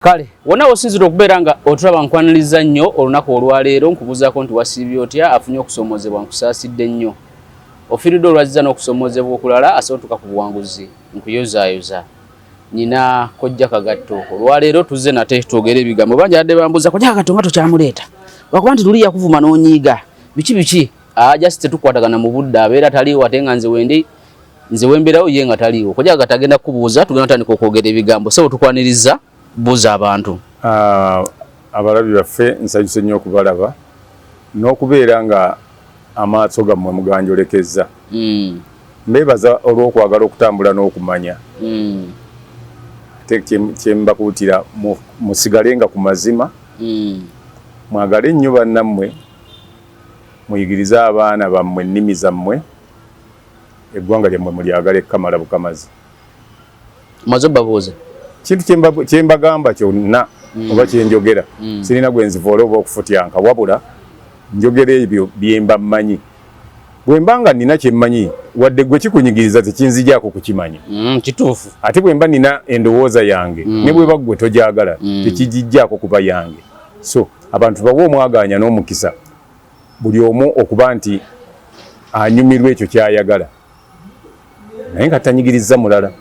Kale, wona osinzira okubeera nga otulaba nkwaniriza nnyo olunaku olwaleero nkubuzaako nti wasiibye otya afunye okusomozebwa nkusaasidde nnyo. Ofiiridde olwazizza n'okusomozebwa okulala asobotuka ku buwanguzi nkuyozaayoza. Nina Kojja Kagatto. Olwaleero tuzze nate twogere ebigambo. Bangi badde bambuuza Kojja Kagatto nga tokyamuleeta. Lwakuba nti luli yakuvuma n'onyiiga. Biki? Just tetukwatagana mu budde abeera taliiwo ate nga nze wembeerawo ye nga taliiwo. Kojja Kagatto agenda kukubuuza tugenda tutandika okwogera ebigambo. So tukwaniriza buza abantu. Abalabi baffe nsanyuse nnyo okubalaba n'okubeera nga amaaso gammwe muganjolekezza. Mbeebaza olw'okwagala okutambula n'okumanya. Ate kye mbakuutira musigale nga ku mazima. Mwagale nnyo bannammwe, muyigirize abaana bammwe ennimi zammwe, eggwanga lyammwe mulyagala ekkamala bukamazi. Maze babuuze. Kintu kye mbagamba kyonna oba kye njogera sirina gwe nzivoola oba okufutyanka wabula njogera ebyo bye mba mmanyi. Bwe mba nga nina kye mmanyi wadde gwe kikunyigiriza tekinzijaako kukimanya. Kituufu. Ate bwe mba nina endowooza yange ne bwe baggwe togyagala tekigijjaako kuba yange. So abantu bawe omwagaanya n'omukisa buli omu okuba nti anyumirwa ekyo kyayagala naye nga tanyigiriza mulala.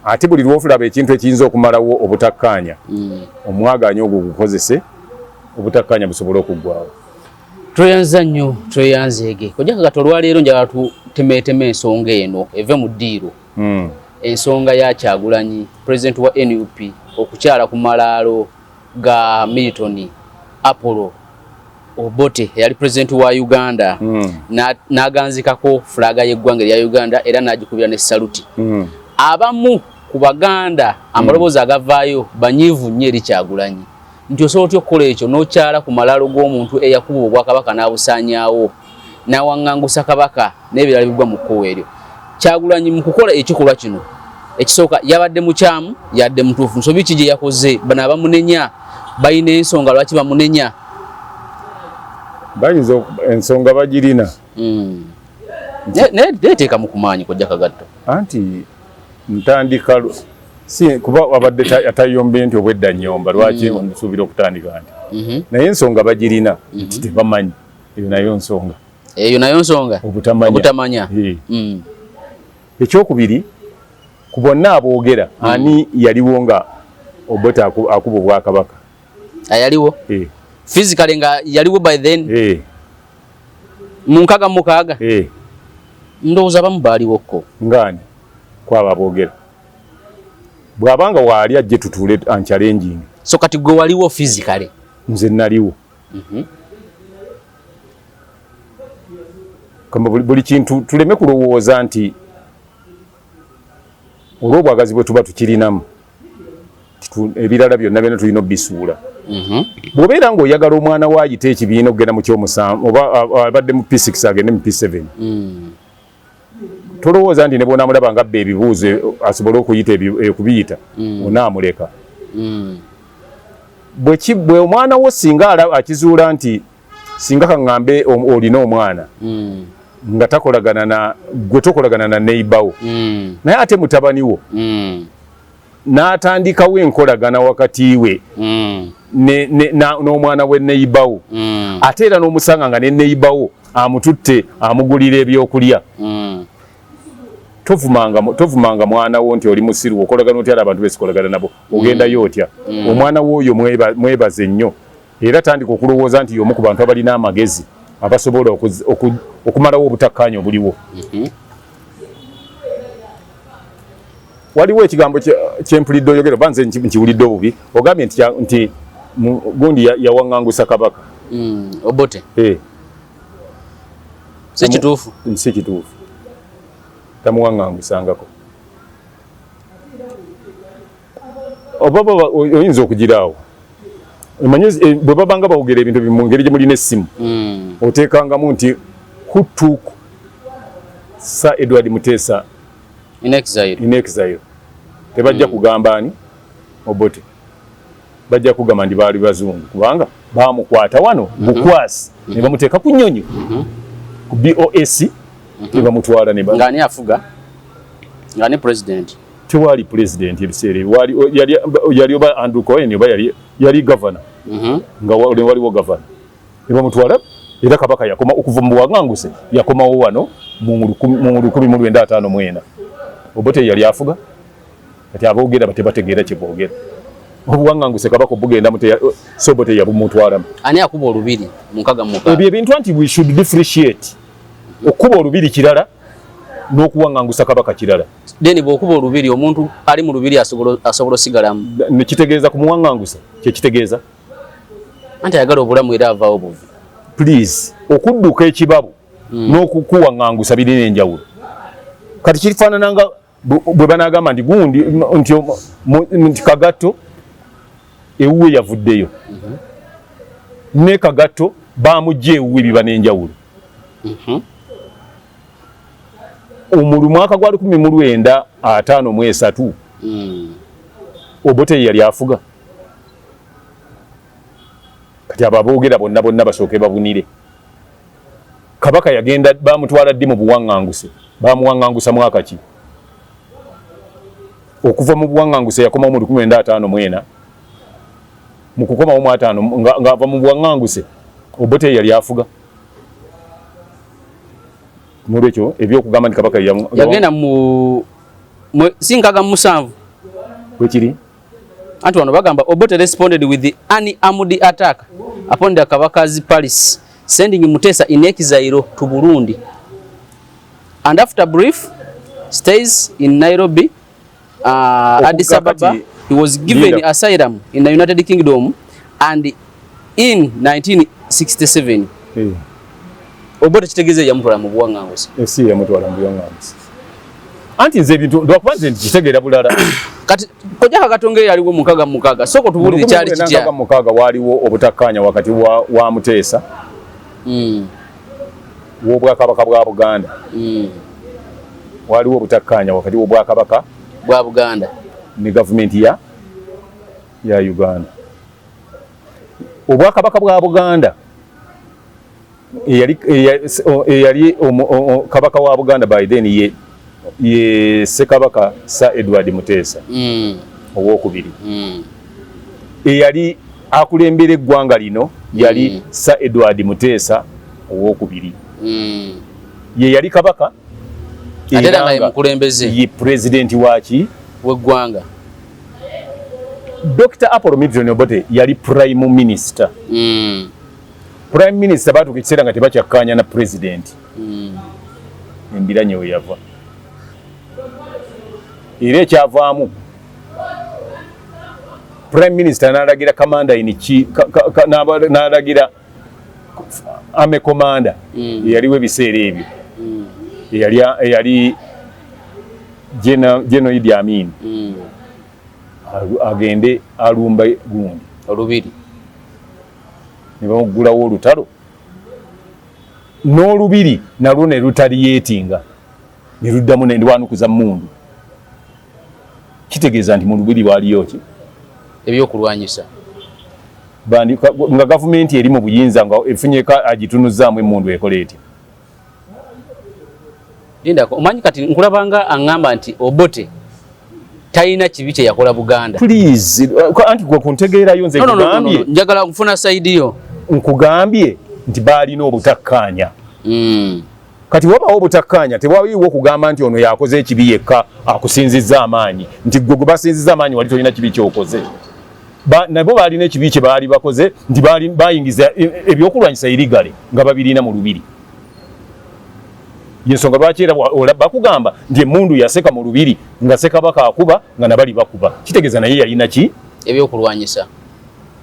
Ate buli lw'ofulaba ekintu ekiyinza okumalawo obutakkaanya omwagaanya ogwo gukozese obutakkaanya busobole okuggwawo. Tweyanza nnyo tweyanzeege. Kojja Kagatto olwaleero njagala tutemeeteme ensonga eno eve mu ddiiro. Ensonga ya Kyagulanyi pulezidenti wa NUP okukyala ku malaalo ga Milton Apollo Obote yali pulezidenti wa Uganda n'aganzikako fulaga y'eggwanga lya Uganda era n'agikubira ne saluti. Abamu ku Baganda amaloboozi agavaayo banyiivu nnyo eri Kyagulanyi nti osobola otya okukola ekyo n'okyala ku malaalo g'omuntu eyakuba obwakabaka n'abusaanyaawo n'awaŋŋangusa kabaka n'ebirala bigwa mu kkowa eryo. Kyagulanyi mu kukola ekikolwa kino ekisooka yabadde mukyamu yadde mutuufu. Nsobi ki gye yakoze bano abamunenya balina ensonga lwaki bamunenya? Bayinza ensonga bagirina naye teeka mu kumaanyi Kojja Kagatto anti ntandika kuba wabadde atayombe nti obwedda nnyomba lwaki nsuubira okutandika nti naye ensonga bagirina nti tebamanyi. Eyo nayo nsonga obutamanya. Ekyokubiri ku bonna aboogera ani yaliwo nga Obote akuba obwakabaka? Yaliwo physically nga yaliwo by then mu 66 ndowooza bamu baaliwoko ngani kwaba aboogera bw'abanga waali ajje tutuule anchallenging. So kati gwe waliwo physically? Nze naliwo. Kama buli kintu tuleme kulowooza nti olw'obwagazi bwe tuba tukirinamu ebirala byonna byonna tulina obisuula. Bw'obeera ng'oyagala omwana waayita ekibiina okugenda mu kyomusanvu oba abadde mu P6 agende mu P7 tolowooza nti ne bw'onaamulaba ng'abba ebibuuzo asobole okubiyita onaamuleka. Bwe omwana wo singa akizuula nti singa kaŋŋambe olina omwana nga gwe tokolagana na neighbor wo naye ate mutabani wo n'atandikawo enkolagana wakati we n'omwana we neighbor wo ate era n'omusanga nga ne neighbor wo amututte amugulira ebyokulya tovumanga mwana wo nti oli musiru okolagana otya abantu besikolagana nabo ogendayo otya. Omwana wo oyo mwebaze nnyo era tandika okulowooza nti y'omu ku bantu abalina amagezi abasobola okumalawo obutakkaanya obuliwo. Waliwo ekigambo kyempulidde oyogera oba nze nkiwulidde obubi ogambye nti gundi yawaŋŋangusa kabaka Obote. Si kituufu? Si kituufu, tamuwaŋŋangusangako. Oba oyinza okugiraawo omanyi bwe babanga bawogera ebintu mu ngeri gye mulina essimu oteekangamu nti hutuuku Sir Edward Muteesa in exile. Tebajja kugamba ani Obote, bajja kugamba ndi baali bazungu kubanga baamukwata wano bukwasi ne bamuteeka ku nnyonyi ku BOS ne bamutwala ne ng'ani afuga ng'ani president tewali president ebiseera yali oba Andrew Cohen oba yali governor nga waliwo governor ebamutwala era kabaka yakoma okuva mu buwanganguse yakomawo wano mu 1954 Obote yali afuga kati aboogera batebategeera kye boogera obuwanganguse kabaka obugenda so Obote yabumutwalamu ani akuba olubiri mukaga ebyo ebintu anti we should differentiate okuba olubiri kirala n'okuwangangusa kabaka kirala deni bw'okuba olubiri omuntu ali mu lubiri asobola osigalamu nekitegeeza ku muwangangusa kyekitegeeza anti ayagala obulamu era avaawo buvi please okudduka ekibabu n'okukuwangangusa birina enjawulo kati kifaanananga bwe banagamba nti gundi nti Kagatto ewuwe yavuddeyo ne Kagatto bamujja ewuwe biba n'enjawulo omulu mwaka gwa 1953 Obote yali afuga kati ababoogera bonna basooke babunire kabaka yagenda bamutwala ddi mu buwanganguse bamuwangangusa mwaka ki okuva mu buwanganguse yakomawo mu 1954 mu kukomawo mu 5 ng'ava mu buwanganguse Obote yali afuga mulekyo ebyokugamba nti kabaka yagenda mu sinkaga mu 7 wekiri anti wano bagamba Obote responded with the unarmed attack upon the Kabaka's palace, sending Mutesa in exile to Burundi. And after brief stays in Nairobi, Addis Ababa, he was given asylum in the United Kingdom, and in 1967, Obote kitegeze yamutwala mu buwanganguse. Esi yamutwala mu buwanganguse. Anti nze bintu ndokwanze nkitegera bulala. Kati kojja Katonge yaliwo mukaga soko tubulire kyali kitya mukaga waliwo obutakkaanya wakati wa Mutesa w'obwakabaka bwa Buganda waliwo obutakkaanya wakati w'obwakabaka bwa Buganda ne gavumenti ya Uganda. Obwakabaka bwa Buganda eyali kabaka wa Buganda by then ye Ssekabaka Sir Edward Mutesa owokubiri eyali akulembera eggwanga lino yali Sir Edward Mutesa owokubiri ye yali kabaka era nga mukulembeze ye president waki w'eggwanga. Dr. Apollo Milton Obote yali prime minister. Prime minister batuuka ekiseera nga tebakyakkaanya na president embiranye we yava era ekyavaamu prime minister n'alagira commander in chief n'alagira army commander eyaliwo ebiseera ebyo eyali General Idi Amin agende alumba gundi olubiri ne bamugulawo olutalo n'olubiri nalwo ne lutaliyeetinga ne luddamu nendiwanukuza mundu. Kitegeeza nti mu lubiri waliyo ki ebyokulwanyisa nga gavumenti eri mu buyinza nga efunyeka agitunuzaamu emundu ekola etya. Linda omanyi kati nkulabanga aŋŋamba nti Obote talina kibi kye yakola Buganda. Please anti gwe kuntegeerayo nze nkugambye njagala kufuna side yo nkugambye nti baalina obutakkaanya. Kati wabawo obutakkaanya tewaliwo okugamba nti ono yakoze ekibi yekka akusinzizza amaanyi nti gwe basinzizza amaanyi wali tolina kibi kyokoze. Nabo baalina ekibi kye baali bakoze nti bayingiza ebyokulwanyisa irigale nga babirina mu lubiri. Yensonga lwaki era bakugamba nti emundu yaseka mu lubiri nga Ssekabaka akuba nga nabali bakuba. Kitegeeza naye yalina ki ebyokulwanyisa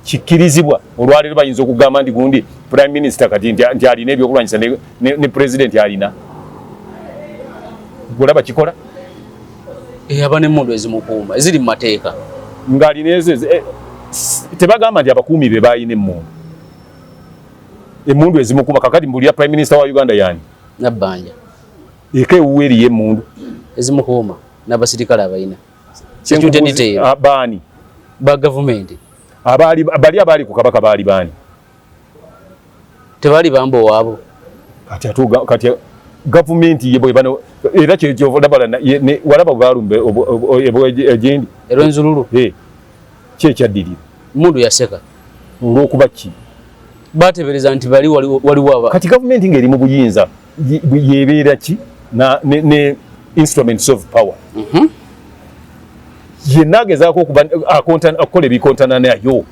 kikkirizibwa. Olwaleero bayinza okugamba nti gundi prime minister kati nti alina ebyokulwanyisa ne president alina. Golaba kikola aba n'emmundu ezimukuuma eziri mu mateeka ng'alina ezo tebagamba nti abakuumi be baayina emmundu. Emmundu ezimukuuma kakati mbulira prime minister wa Uganda yani Nabbanja eka ewuwe eriyo emmundu ezimukuuma n'abasirikale abalina baani ba gavumenti bali abaali ku kabaka baali baani tebali bamba owaabo kati government ye boy bano era kyo vodabala walaba balumbe ejendi Rwenzululu kye kyadirira mundu yaseka olwokuba ki batebereza nti bali waliwo kati government ngeri mu buyinza yebeera ki ne instruments of power yenagezaako okuba akola ebikontana nayo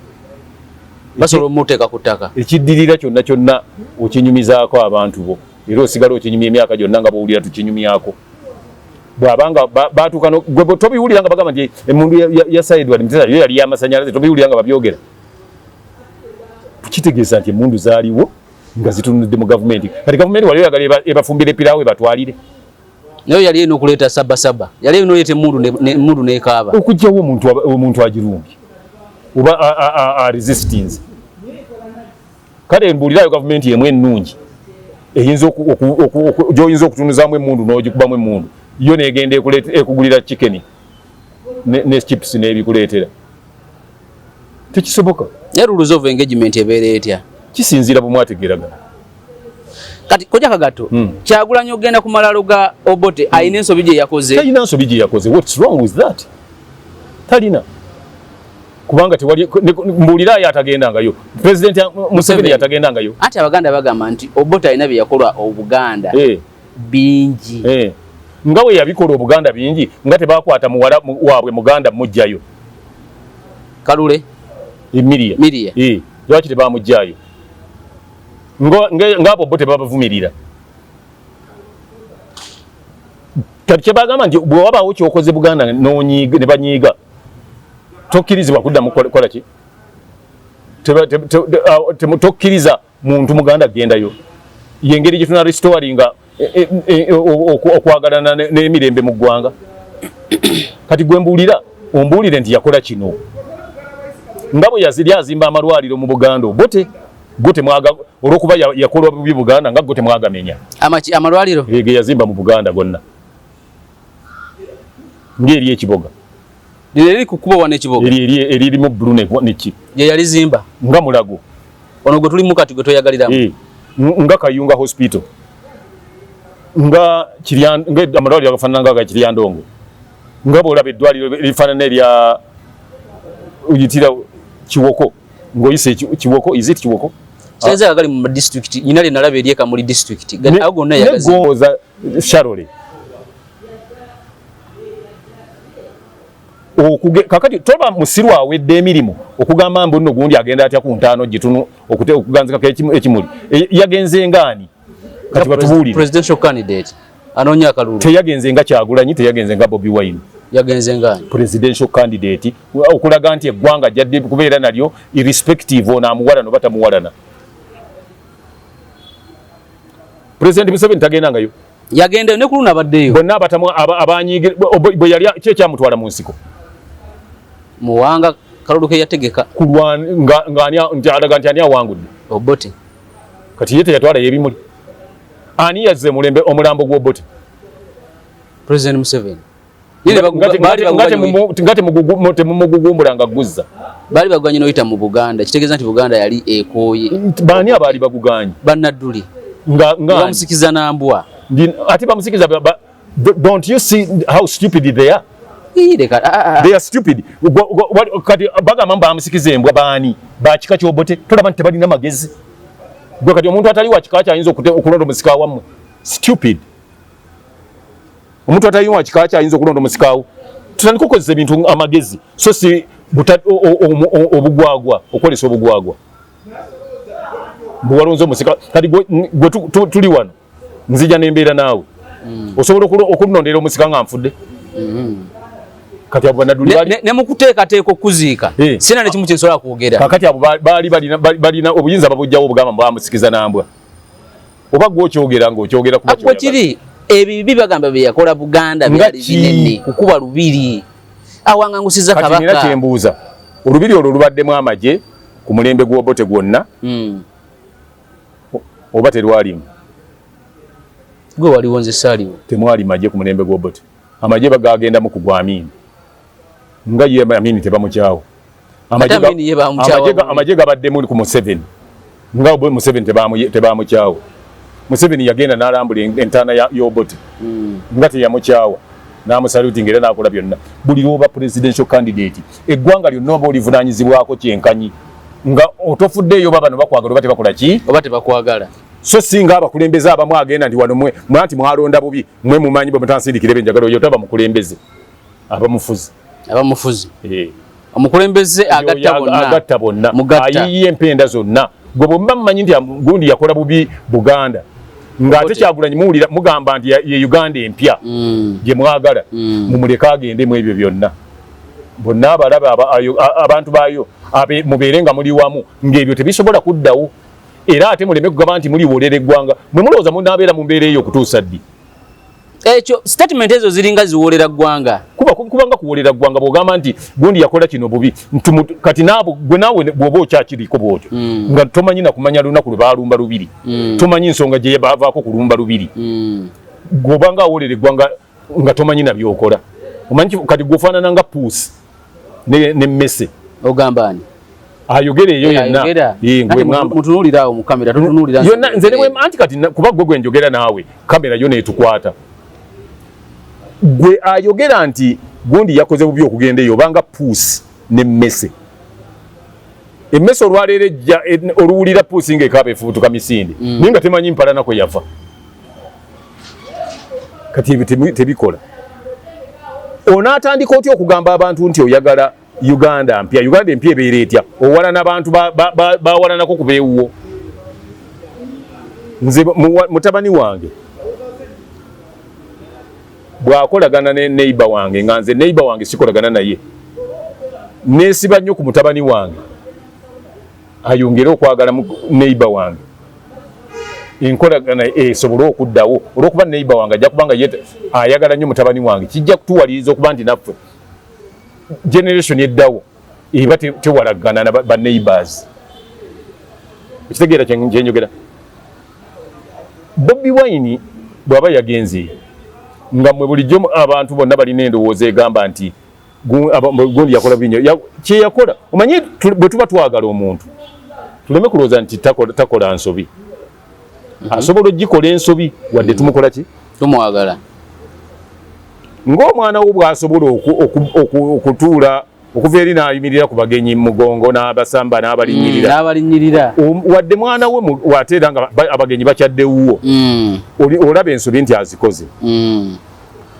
basobola omuteeka ku ttaka ekiddirira kyonna okinyumizaako abantu bo era osigala okinyumya emyaka gyonna nga bowulira tukinyumyako bwabanga batuuka gwe tobiwulira nga bagamba nti emundu yasaidwa mutesa yo yali yamasanyalaze tobiwulira nga babyogera tukitegeeza nti emundu zaaliwo nga zitunudde mu gavumenti kati gavumenti wali oyagala ebafumbire epiraawo ebatwalire nayo yali eno okuleeta sabasaba yali eno oleeta emundu n'ekaaba okugyawo omuntu agirumbye oba resistance kale mbuulirayo gavumenti yemu ennungi gy'oyinza okutunuzaamu emundu n'ogikubamu emundu yo negenda ekugulira chicken ne chips n'ebikuleetera tekisoboka naye rules of engagement ebeera etya kisinziira bumwategeeragana kati koja kagato Kyagulanyi ogenda ku malalo ga Obote ayina ensobi gye yakoze talina nsobi gye yakoze what's wrong with that talina kubanga tewali mbuulira yatagendangayo president Museveni yatagendangayo ati abaganda bagamba nti Obote ayina bye yakolwa Obuganda bingi nga we yabikola Obuganda bingi nga tebakwata muwala waabwe Muganda mujjayo Kalule Miria lwaki tebamujjayo ngabo Obote babavumirira kati kyebagamba nti bwe wabaawo kyokoze Buganda ne banyiiga tokkirizibwa kuddamu kukola ki tokkiriza muntu Muganda gendayo yengeri gye tuna restoringa okwagalana n'emirembe mu ggwanga kati gwe ombuulire nti yakola kino nga bwe yaziri azimba amalwaliro mu Buganda Obote olwokuba yakolwa bubi Buganda nga go temwagamenya amalwaliro ge yazimba mu Buganda gonna ngeri ekiboga liri kukuba wane ekiboga eriri mu Brune neki ye yali zimba nga Mulago ono gwe tuli mukati gwe toyagaliramu nga Kayunga Hospital nga amalwaliro agafaanana nga Kiryandongo nga bw'olaba eddwaliro lifaanana erya uyitira Kiwoko ng'oyise Kiwoko is it Kiwoko senza agali mu district nyina nalaba eryeka muri district gonna yagaza Sharole kakati toba musiru awedde emirimu okugamba mbu nno gundi agenda atya ku ntaano gitunu okuganzikako ekimuli yagenze ngaani kati batubuulire presidential candidate anoonya akalulu teyagenze nga Kyagulanyi teyagenze nga Bobi Wine yagenze ngaani presidential candidate okulaga nti eggwanga jadde kubeera nalyo irrespective ono amuwalana oba tamuwalana President Museveni tagendangayo yagendeyo ne kuluna baddeyo bonna abatamu abanyiige bwe yali kyekyamutwala mu nsiko muwanga kalulu ke yategeka alaga nti ani awangudde Obote kati ye teyatwala yebimuli ani yazze omulambo gw'Obote President Museveni nga temumugugumbula nga guzza baali baganye n'oyita mu Buganda kitegeeza nti Buganda yali ekooye baani abaali baguganye bannadduli bamusikiza nambwa ate bamusikiza don't you see how stupid they are they are stupid kati bagamba bamusikiza embwa baani bakika ky'Obote tolaba nti tebalina magezi gwe kati omuntu atali wa kika kyayinza okulonda omusika wammwe stupid omuntu atali wa kika kyayinza okulonda omusikawo tutandika okukozesa ebintu amagezi so si obugwagwa okwolesa obugwagwa bwewalonza omusika kati gwe tuli wano nzija nembeera naawe osobola okunondera omusika nga nfudde kati abo banaduli ne mukuteekateeka okuziika sina nekimu kyensobola kwogera kakati abo baali balina obuyinza babujjawo obugamba bamusikiza nambwa oba gwokyogera ngaokyogera kuba kiri ebibi bagamba bye yakola Buganda byali binene kukuba lubiri awangangusiza kabaka kati nina kyembuuza olubiri olwo lubaddemu amagye ku mulembe gw'Obote gwonna oba terwalimu gwe waliwo nze saaliwo temwali magye ku mulembe gw'Obote amagye bagagendamu ku gwa Amini nga ye Amini tebamukyawo amagye gabaddemu ku Museveni nga Museveni tebamukyawo Museveni yagenda n'alambula entaana y'Obote nga teyamukyawa n'amusaluti ngera n'akola byonna. Buli lwoba presidential candidate eggwanga lyonna oba olivunaanyizibwako kyenkanyi nga otofuddeeyo oba bano bakwagala oba tebakola ki oba tebakwagala. So singa abakulembeze abamu agenda ndi wano mwe anti mwalonda bubi mwe mumanyi bwe mutansindikire benjagala oyo taba mukulembeze abamufuzi omukulembeze agatta bonna ayiye empenda zonna gwe bwemba mumanyi nti gundi yakola bubi Buganda ng'ate Kyagulanyi muwulira mugamba nti ye Uganda empya gye mwagala mumuleka agende mu ebyo byonna bonna abalaba abantu baayo mubeere nga muli wamu ng'ebyo tebisobola kuddawo era ate muleme kugamba nti muliwolera eggwanga mwe mulowooza munaabeera mu mbeera eyo okutuusa ddi. Ekyo statement ezo ziringa ziwolera ggwanga kubanga kuwolera ggwanga bw'ogamba nti gundi yakola kino bubi kati naabo gwe naawe bw'oba okyakiriko bwotyo nga tomanyi nakumanya lunaku lwe baalumba lubiri tomanyi nsonga gye baavaako kulumba lubiri gweobanga awolera eggwanga nga tomanyi nabyokola omanyi kati gweofaanana nga puusi ne mmese ogamba ani ayogera eyo yenna mutunuulira awo mu kamera tutunuulira yonna nze anti kati kuba gwe gwenjogera naawe kamera yo neetukwata gwe ayogera nti gundi yakoze bubi okugenda eyo obanga puusi nemmese emmese olwaleero ejja oluwulira puusi ng'ekaaba efubutuka misinde naye nga temanyi mpalana kwe yava kati ebyo tebikola onaatandika otya okugamba abantu nti oyagala Uganda empya ebeera etya owalana abantu bawalanako ku beewuwo nze mutabani wange bw'akolagana ne neighbor wange nga nze neighbor wange sikolagana naye neesiba nnyo ku mutabani wange ayongere okwagala neighbor wange enkolagana esobole okuddawo olw'okuba neighbor wange ajja kubanga ayagala nnyo mutabani wange kijja kutuwaliriza okuba nti naffe generation eddawo eba tewalagana na ba neighbors ekitegeera kyenjogera. Bobi Wine bw'aba yagenze nga mwe bulijjo abantu bonna balina endowooza egamba nti gundi yakola binyo kyeyakola omanyi bwe tuba twagala omuntu tuleme kulowooza nti takola nsobi asobola ogikola ensobi wadde tumukola ki tumwagala ng'omwana wo bw'asobola okutuula okuva eri n'ayimirira ku bagenyi mugongo n'abasamba n'abalinyirira wadde mwana we wateera nga abagenyi bakyaddewo olaba ensobi nti azikoze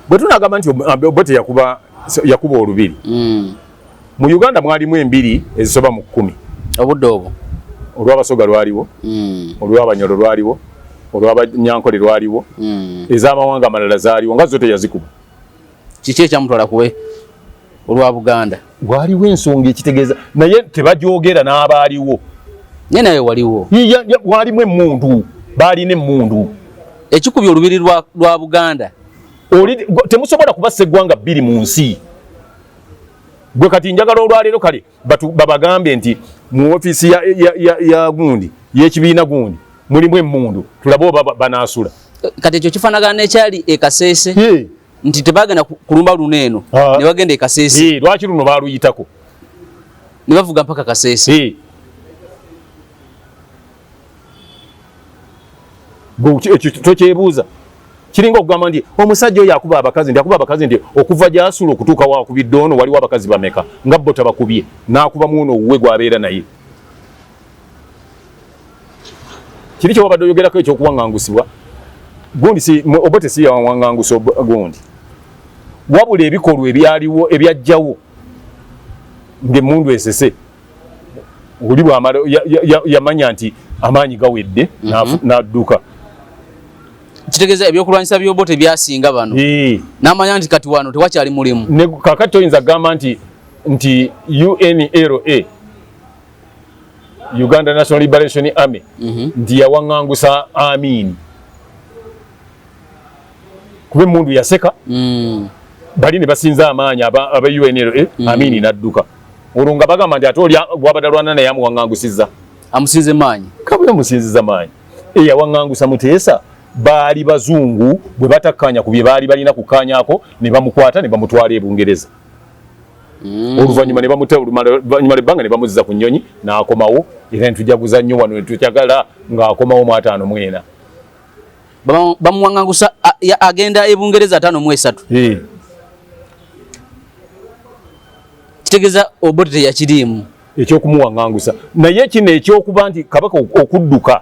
bwe tunagamba nti Obote yakuba olubiri mu Uganda mwalimu embiri ezisoba mu 10 obudde obwo olw'Abasoga lwaliwo olw'Abanyoro lwaliwo olw'Abanyankole lwaliwo ez'amawanga amalala zaaliwo nga zo teyazikuba. Kiki ekyamutwala kuwe olwa Buganda waliwo ensonga ekitegeeza naye tebagyogera n'abaaliwo naye naye waliwo walimu emmundu baalina emmundu ekikubye olubiri lwa Buganda temusobola kubassa eggwanga bbiri mu nsi gwe kati njagala olwaleero kale babagambe nti mu ofiisi ya gundi y'ekibiina gundi mulimu emmundu tulabe oba banaasula kati ekyo kifaanagana n'ekyali e Kasese nti tebagenda kulumba luneeno ne bagenda e Kasese lwaki luno baaluyitako ne bavuga mpaka Kasese ekyo tokyebuuza kiringa okugamba nti omusajja oyo akuba abakazi nti okuva gy'asula okutuuka wakubidde ono waliwo abakazi bameka nga bo tabakubye n'akuba muno owuwe gwabeera naye kiri kyewabadde oyogerako ekyokuwaŋŋangusibwa gundi Obote si yawaŋŋangusa gundi wabula ebikolwa ebyaliwo ebyajjawo ng'emmundu esese oli bw'amala yamanya nti amaanyi gawedde n'adduka kitegeeza ebyokulwanyisa by'Obote byasinga bano n'amanya nti kati wano tewakyali mulimu kakati toyinza kugamba nti UNLA Uganda National Liberation Army nti yawaŋŋangusa Amin kuba emmundu yaseka bali ne basinza amaanyi aba UNLA Amin n'adduka olwo nga bagamba nti ate oli gwabadalwana naye amuwaŋŋangusizza amusinze maanyi kabula amusinziza maanyi eyawaŋŋangusa Muteesa baali bazungu bwe batakkanya ku bye baali balina kukkanyako ne bamukwata ne bamutwala e Bungereza oluvannyuma ebbanga ne bamuzza ku nnyonyi n'akomawo era ne tujaguza nnyo wano ne tukyagala ng'akomawo mu 54 bamuwangangusa agenda e Bungereza 5-3 kitegeza Obote yakirimu ekyokumuwangangusa naye kino ekyokuba nti kabaka okudduka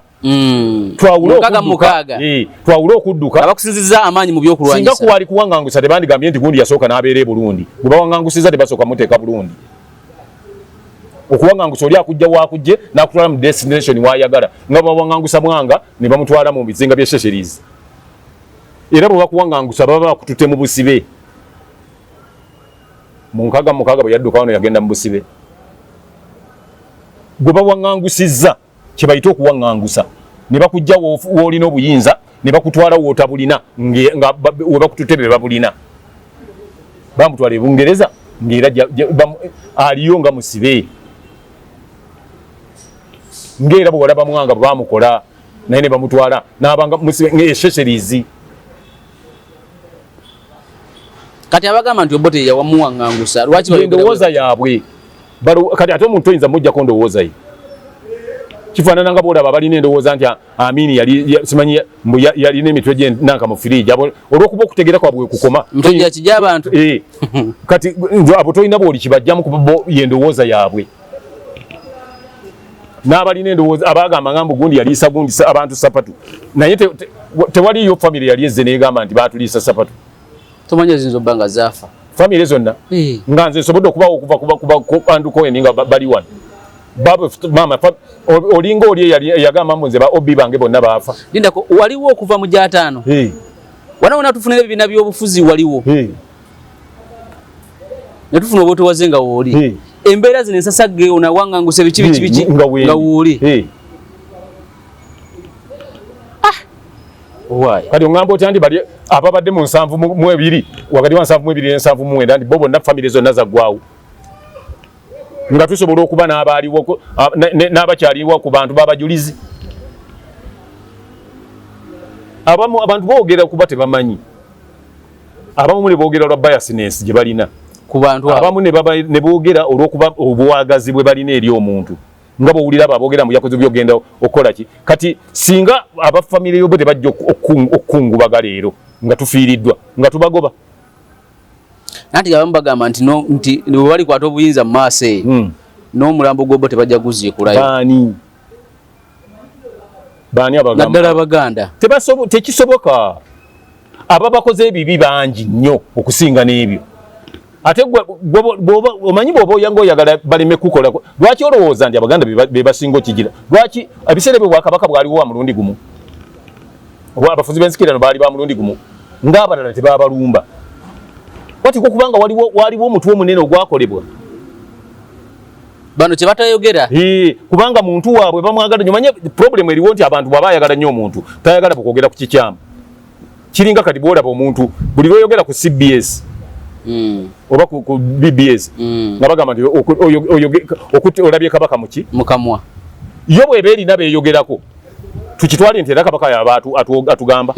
twawule okudduka abakusinziza amaanyi mu byokulwanyisa singa kuwali kuwangangusa tebandigambye nti gundi yasooka n'abeera e Burundi gwe bawangangusiza tebasooka muteeka Burundi okuwangangusa oli akujja waakujje n'akutwala mu destination wayagala nga bawangangusa Mwanga ne bamutwala mu bizinga bya Seychelles era bwe bakuwangangusa baba bakutute mu busibe mu nkaaga bwe yadduka wano yagenda mu busibe gwe bawaŋŋangusizza kye bayita okuwaŋŋangusa ne bakujja w'olina obuyinza ne bakutwala w'otabulina nga we bakutute be babulina bamutwala e Bungereza ng'era aliyo nga musibe ng'era bwe walaba Mwanga bwe bamukola naye ne bamutwala n'abanga musibe ng'Eseychelles. Kati abagamba nti Obote yawamuwaŋŋangusa lwaki endowooza yaabwe kati ate omuntu oyinza mujjako ndowooza ye kifaanana nga boolaba balina endowooza nti Amini simanyi yalina emitwe gye nanka mu firiji olw'okuba okutegeera kwabwe kukoma kij'abantu kati abo tolina bwoli kibajjamu kuba ye endowooza yaabwe n'abalina endowooza abagamba nga gundi yaliisa gundi abantu sapatu naye tewaliyo famire yali ezze neegamba nti baatuliisa sapatu tomanya zinzo banga zafa famire zonna nga nze nsobodde okubawo okuva Andrew Cohen nga bali wano mama olinga oli eyagamba mbu nze ba obi bange bonna baafa lindako waliwo okuva mu gy'ataano wanaona tufunira ebibiina by'obufuzi waliwo ne tufuna Obote waze nga wooli embeera zino ensasagge onawaŋŋanguse biki nga wooli kati oŋŋamba otya nti bali ababadde mu 7-2 wakati wa 7-2 ne 7-9 nti bo bonna famire zonna zaggwawo nga tusobola okuba n'abaaliwo n'abakyaliwo ku bantu b'abajulizi abantu boogera kuba tebamanyi abamu ne boogera lwa biasness gye balina ku bantu abamu ne boogera olw'okuba obwagazi bwe balina eri omuntu nga bw'owulira abo aboogera mu yakoze byogenda okukola ki kati singa abafamire y'Obo tebajja okukungubaga leero nga tufiiriddwa nga tubagoba nanti abamu bagamba nti bwe balikwata obuyinza mu maaso eyo n'omulambo gw'Obo tebajja guziikulayo baani abagamba naddala Abaganda tekisoboka ababakoze ebibi bangi nnyo okusinga n'ebyo ate omanyi bw'oba oyanga oyagala baleme kukola lwaki olowooza nti Abaganda be basinga okigira lwaki ebiseera ebyo Bwakabaka bwaliwo wa mulundi gumu abafuzi b'ensikirano baali ba mulundi gumu ng'abalala tebabalumba watiko kubanga waliwo omutwe omunene ogwakolebwa bano kye batayogera kubanga muntu waabwe bamwagala nnyo manye problemu eriwo nti abantu bw'aba ayagala nnyo omuntu tayagala bukwogera ku kikyamu kiringa kati bwolaba omuntu buli lweyogera ku CBS oba ku BBS nga bagamba nti olabye Kabaka muki mukamwa yo bw'eba erina beeyogerako tukitwale nti era Kabaka yaba atugamba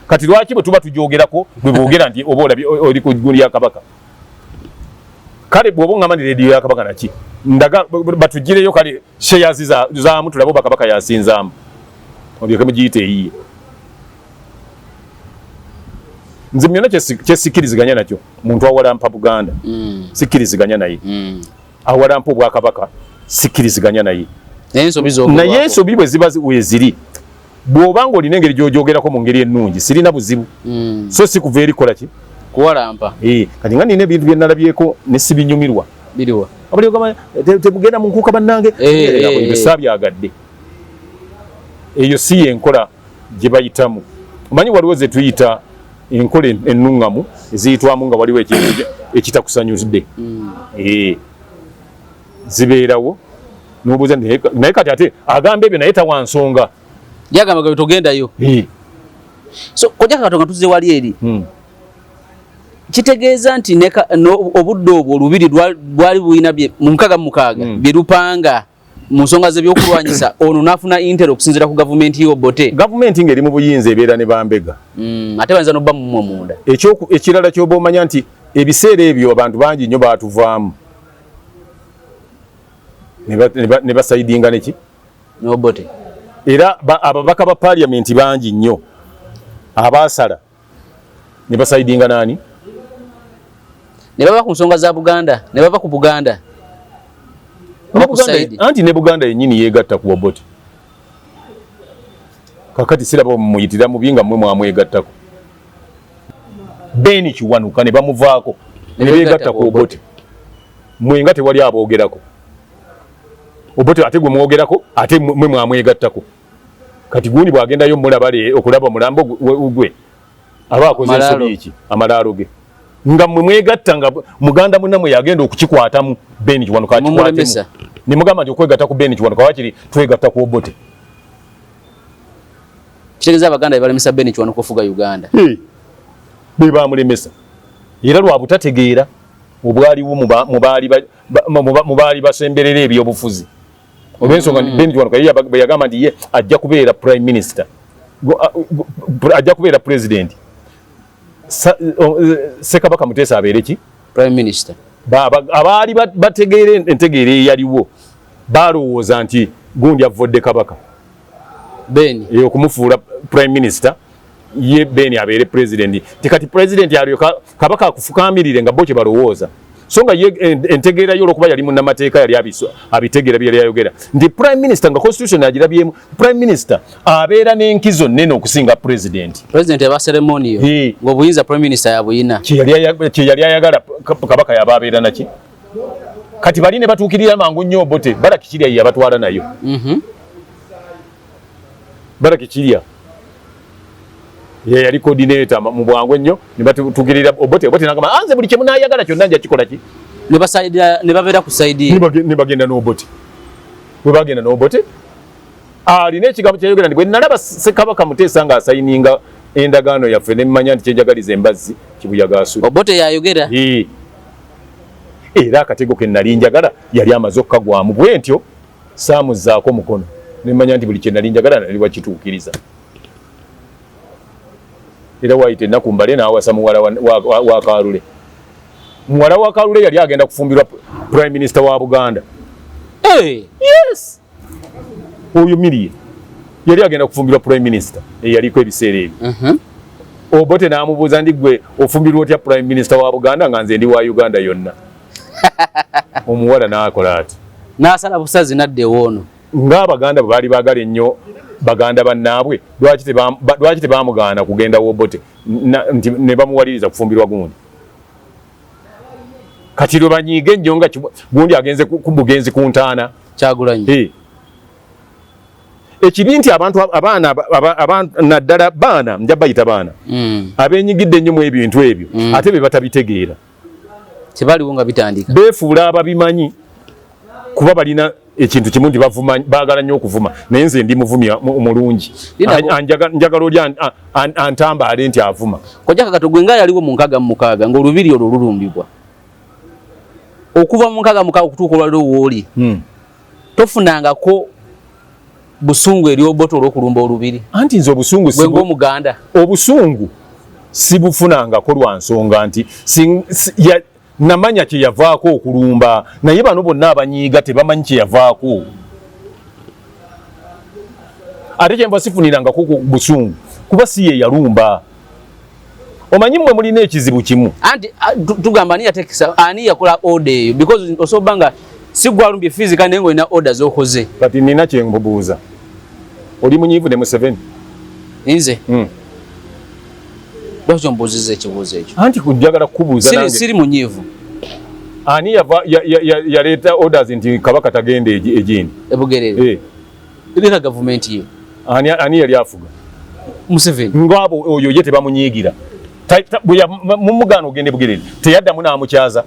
kati lwaki bwe tuba tujyogerako bwe boogera nti oba olabye oli ku gundi ya Kabaka kale bw'oba oŋŋamba nti leediyo ya Kabaka naki ndaga batugireyo kale shares zaamu tulabe oba Kabaka yasinzaamu obyeke mugiyite eyiye nze myonna kyesikkiriziganya nakyo muntu awalampa Buganda sikkiriziganya naye awalampa Obwakabaka sikkiriziganya naye naye ensobi bwe ziba weeziri bw'obanga olina engeri gy'ogyogerako mu ngeri ennungi sirina buzibu so si kuva eri kola ki kuwalampa kati nga nina ebintu bye nalabyeko ne sibinyumirwa biriwa tebugenda mu nkuuka bannange saabyagadde eyo si yenkola gye bayitamu omanyi waliwo ze tuyita enkola ennuŋŋamu eziyitwamu nga waliwo ekintu ekitakusanyusidde zibeerawo nobuuza naye kati ate agamba ebyo naye tawa nsonga yagamba togendayo so kojja Katonga tuzze wali eri kitegeeza nti obudde obwo olubiri bwali buyina mu 6 bye lupanga mu nsonga ze by'okulwanyisa ono n'afuna intero okusinziira ku gavumenti y'Obote gavumenti ng'eri mu buyinza ebeera ne bambega ate bayinza n'obba mumwe munda ekirala ky'oba omanya nti ebiseera ebyo abantu bangi nnyo baatuvaamu ne basayidinga neki n'Obote era ababaka ba paliamenti bangi nnyo abasala ne basaidinga nani ne baba ku nsonga za Buganda ne baba ku Buganda anti ne Buganda yennyini yegatta ku Obote kakati siraba muyitira mubinga mwe mwamwegattako Beni Kiwanuka ne bamuvaako ne begatta ku Obote mwenga tewali aboogerako Obote ate gwe mwogerako ate mwe mwamwegattako kati gundi bwagendayo mulabale okulaba mulambo gwe abakoze ensobi amalaalo ge nga mwe mwegatta nga muganda munnamwe yagenda okukikwatamu Beni Kiwanuka akikwatemu ne mugamba nti okwegatta ku Beni Kiwanuka wakiri twegatta ku Obote kitegeeza abaganda balemesa Beni Kiwanuka okufuga Uganda be bamulemesa era lwa butategeera obwaliwo mubaali basemberera ebyobufuzi olw'ensonga Beni Kiwanuka yagamba nti ye ajja kubeera prime minister ajja kubeera president Ssekabaka Muteesa abeere ki prime minister abaali bategeera entegeera eyaliwo balowooza nti gundi avodde kabaka Beni okumufuula prime minister ye Beni abeere president tikati president alyoka kabaka akufukamirire nga bo kye balowooza so nga ye entegeera yo olwokuba yali munnamateeka yali abitegeera byali ayogera ndi prime minister nga constitution agirabyemu prime minister abeera n'enkizo nnene okusinga president aba ceremonial ng'obuyinza prime minister yabuyina kye yali ayagala kabaka yaba abeera naki kati bali ne batuukirira mangu nnyo Obote Baraki Kirya yabatwala nayo Baraki Kirya yali coordinator mu bwangu ennyo ne batuukirira Obote n'agamba anze buli kye munaayagala kyonna nja kikola ki ne babeera ku saidi ne bagenda n'Obote bwe bagenda n'Obote alina ekigambo kyayogera nti bwe nalaba Ssekabaka Muteesa ng'asayininga endagaano yaffe ne mmanya nti kyenjagaliza embazzi kibuyaga asula Obote yayogera era akatego ke nali njagala yali amaze okukagwamu bwe ntyo saamuzzaako mukono ne mmanya nti buli kye nali njagala nali wakituukiriza era waayita ennaku mbale n'awasa muwala wa Kaalule muwala wa Kaalule yali agenda kufumbirwa prime minister wa Buganda yes oyo Miriye yali agenda kufumbirwa prime minister eyaliko ebiseera ebyo Obote n'amubuuza ndi gwe ofumbirwa otya prime minister wa Buganda nga nze ndi wa Uganda yonna omuwala n'akola ati n'asala busazi nadde woono ng'Abaganda bwe baali baagala ennyo baganda bannaabwe lwaki tebamugaana kugenda Obote nti ne bamuwaliriza kufumbirwa gundi kati lwe banyiige ennyo nga gundi agenze ku bugenzi ku ntaana Kyagulanyi ekibi nti abaana naddala baana nja bayita baana abeenyigidde ennyo mu ebintu ebyo ate be batabitegeera tebaliwo nga bitandika beefuula ababimanyi kuba balina ekintu kimu nti baagala nnyo okuvuma naye nze ndi muvumi omulungi njagala oli antambaale nti avuma kojja Katogwe nga yaliwo mu 6 ng'olubiri olwo lulumbibwa okuva mu 6 okutuuka olwaliwo wooli tofunangako busungu eri Obote olw'okulumba olubiri anti nze obusungu ng'Omuganda obusungu sibufunangako lwa nsonga nti namanya kye yavaako okulumba naye bano bonna abanyiiga tebamanyi kye yavaako ate kyenva sifunirangako busungu kuba si ye yalumba omanyi mmwe mulina ekizibu kimu anti tugamba ani yakola order eyo because osoba nga si gwalumbye physical naye ng'olina order z'okoze kati nina kye mbubuuza oli munyiivu ne Museveni nze lwaki ombuuziza ekibuuzo ekyo anti njagala kukubuuza nange siri munyiivu ani yaleeta orders nti kabaka tagenda egindi ebugerere erina gavumenti ye ani yali afuga Museveni ngabo oyo ye tebamunyiigira mumugaana ogende bugerere teyaddamu n'amukyaza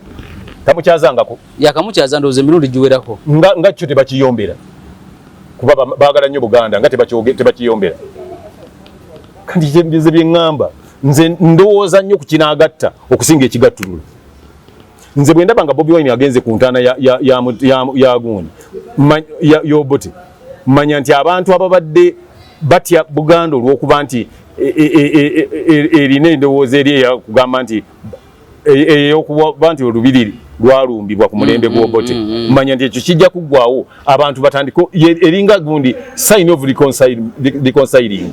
tamukyazangako yakamukyaza ndowooza emirundi giwerako nga kyo tebakiyombera kuba baagala nnyo Buganda nga tebakiyombera kandi kyembize bye ŋŋamba nze ndowooza nnyo ku kinaagatta okusinga ekigattulula nze bwe ndaba nga Bobi Wine agenze ku ntaana ya gundi y'Obote manya nti abantu ababadde batya Buganda olw'okuba nti erina endowooza eri eyakugamba nti eyokuba nti olubiri lwalumbibwa ku mulembe gw'Obote manya nti ekyo kijja kuggwawo abantu batandika eringa gundi sign of reconciling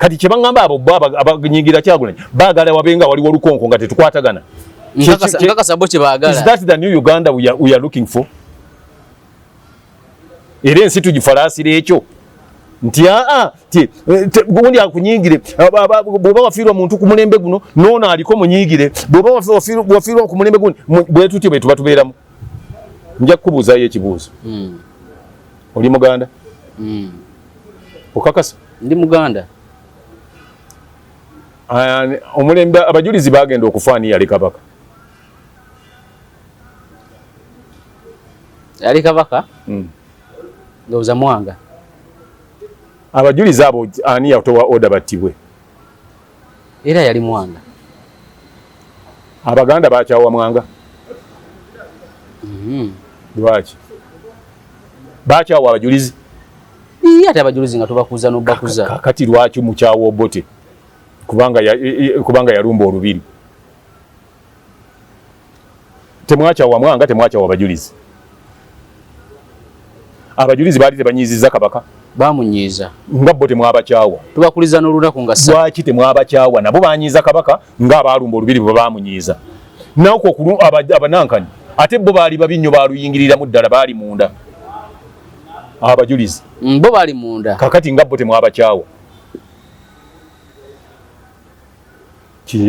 kati kye bangamba abo abaginyigira Kyagulanyi baagala wabenga waliwo olukonko nga tetukwatagana. Nkakasabo kye baagala. Is that the new Uganda we are looking for? Era ensi tugifalaasira ekyo nti gundi akunyigire bw'oba wafiirwa muntu ku mulembe guno noono aliko munyiigire bw'oba wafiirwa ku mulembe guno bwe tutyo bwe tuba tubeeramu. Nja kukubuuzayo ekibuuzo. Oli Muganda? Okakasa? Ndi Muganda. Omulembe abajulizi bagenda okufaani yali Kabaka. Yali Kabaka? Ndowooza Mwanga. Abajulizi abo ani yatowa oda battibwe? Era yali Mwanga. Abaganda bakyawa Mwanga? Lwaki? Bakyawa abajulizi? Ate abajulizi nga tubakuza n'obakuza. Kakati lwaki mukyawa Obote? Kubanga yalumba olubiri. Temwakyawa Mwanga, temwakyawa abajulizi. Abajulizi baali tebanyiizizza Kabaka? Bamunyiiza. Nga bo temwabakyawa. Tubakuliza n'olunaku nga ssatu. Lwaki temwabakyawa? Nabo banyiiza Kabaka ng'abaalumba olubiri bwe bamunyiiza. Nawokwo abanankani ate bo baali babi nnyo baaluyingiriramu ddala baali munda. Abajulizi. Bo baali munda. Kakati nga bo temwabakyawa.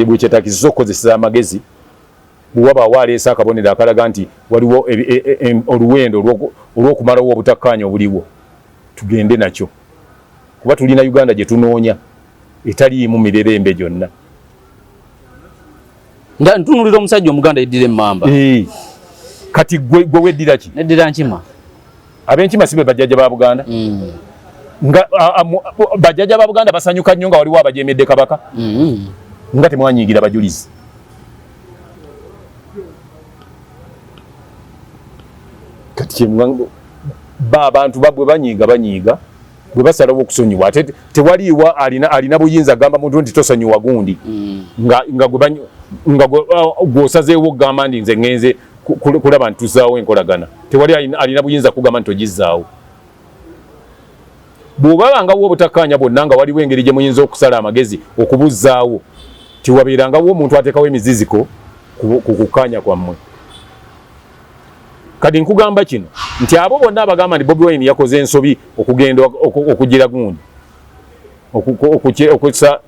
Bwe kyetaagisa okukozesa amagezi bwe wabaawo aleese akabonero akalaga nti waliwo oluwendo olw'okumalawo obutakkaanya obuliwo tugende nakyo kuba tulina Uganda gye tunoonya etaliimu mirerembe gyonna. Ntunuulira omusajja Omuganda yeddira emmamba. Kati gwe weddira ki? Neddira Nkima. Ab'Enkima si be bajjajja ba Buganda? Nga bajjajja ba Buganda basanyuka nnyo nga waliwo abajeemedde Kabaka? Nga temwanyiigira abajulizi. Kati abantu bwe banyiiga bwe basalawo okusonyiwa ate tewaliiwa alina buyinza gamba muntu nti tosonyiwa gundi nga gwosazeewo okugamba nti nze ngenze kulaba nti tuzaawo enkolagana. Tewali alina buyinza kugamba nti ogizzaawo. Bw'obabangawo obutakkaanya bwonna nga waliwo engeri gye muyinza okusala amagezi okubuzzaawo tiwabeerangawo omuntu ateekawo emiziziko ku kukkaanya kwammwe. Kati nkugamba kino nti abo bonna abagamba nti Bobi Wine yakoze ensobi okugenda okugira gundi okussa